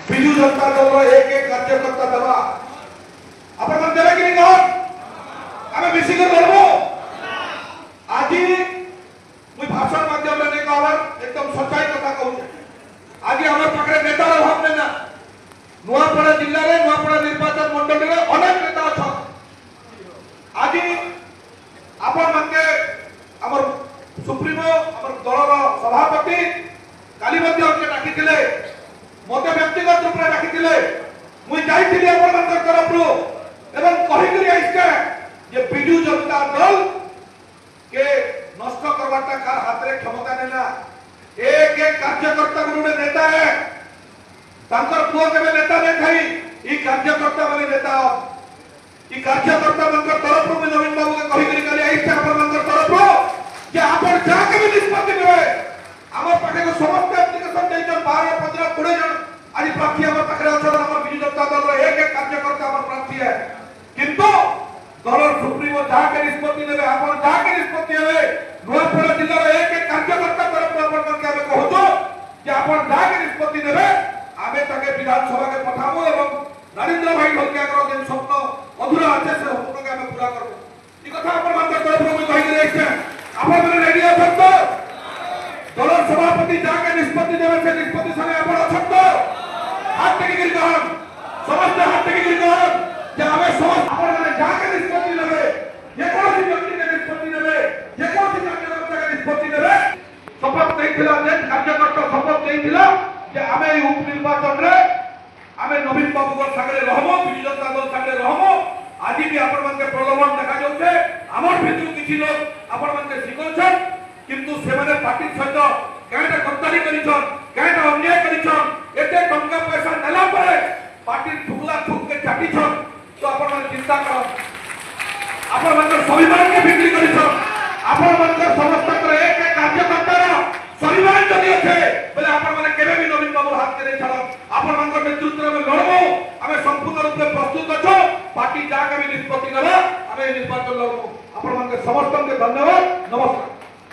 विजु जनता दल एक एक कार्यकर्ता देवा आपण मन देबे कि कौन आमे मिसिक लड़बो आज मुई भाषण माध्यम रे नहीं कहबार एकदम सच्चाई कथा कहूँ आज हमर पाखरे नेतार अभाव नै ना नुआपड़ा जिल्ला रे नुआपड़ा निर्वाचन मंडल रे अनेक नेता अछन आज आपण मनके हमर सुप्रीमो हमर दलर सभापति काली मध्य हमके डाकिथिले मते व्यक्तिगत रूप रे डाकिथिले मुई जाइथिली आपण मनकर तरफ रो एवं कहि करी आइके जे बिजु जनता दल के नष्ट करवाटा कार हाथ रे क्षमता नै ना एक एक कार्यकर्ता गुरुने नेता है तांकर पुओ केबे नेता नै खाई ई कार्यकर्ता माने नेता ई कार्यकर्ता मनकर तरफ रो नवीन बाबू के कहि करी काली आइके आपण मनकर तरफ रो जे आपण जाके भी निष्पत्ति नेबे हमर पाखे को समस्त एप्लीकेशन दैछन 12 15 20 जन आज प्रार्थी हमर पाखे अछन हमर बिजु जनता दल रो एक एक कार्यकर्ता हमर प्रार्थी है किंतु दलर सुप्रीमो जाके निष्पत्ति नेबे आपण जाके निष्पत्ति हेबे नुआपड़ा जिल्ला रो एक एक कार्यकर्ता तरफ आपण मनके आमे कहतो जे आपण जाके निष्पत्ति नेबे आमे ताके विधानसभा के पठाबो एवं नरेंद्र भाई ढोलकिया को जे स्वप्न अधूरा আছে से स्वप्न के आमे पूरा करबो ई कथा आपण मनकर तरफ रो कहि दे छै आपण माने रेडी अछन तो दलर सभापति जाके निष्पत्ति देवे से निष्पत्ति संगे आपण अछन तो हाथ टेकी गिर कहन समस्त हाथ टेकी गिर कहन जे आमे समस्त आपण माने जाके निष्पत्ति लेबे जे कोन व्यक्ति के निष्पत्ति लेबे जे कोन कार्यकर्ता के निष्पत्ति लेबे शपथ देइथिला जे कार्यकर्ता शपथ देइथिला जे आमे ई उप निर्वाचन रे आमे नवीन बाबू को संगे रहबो बिजु जनता दल संगे रहबो आज भी आपण मन के प्रलोभन देखा जाउछे हमर भितरु किछि लोग आपण मन के सिखौछन किंतु से माने पार्टी सहित कायटा गद्दारी करिछन कायटा अन्याय करिछन एते टंका पैसा नेला परे पार्टी ठुकला ठुक के चाटिछन तो आपण मन चिंता कर आपण मन के स्वाभिमान के बिक्री करिछन आपण मन के समस्त कर एक एक कार्यकर्ता स्वाभिमान जदि अछे बोले आपण मन केबे भी नवीन बाबू हाथ के नै छाड़ आपण मन के नेतृत्व में लड़बो हमें संपूर्ण रूप से प्रस्तुत अछो पार्टी जाके भी निष्पत्ति नेबा हमें निर्वाचन लड़बो आपण मन के समस्त के धन्यवाद नमस्कार।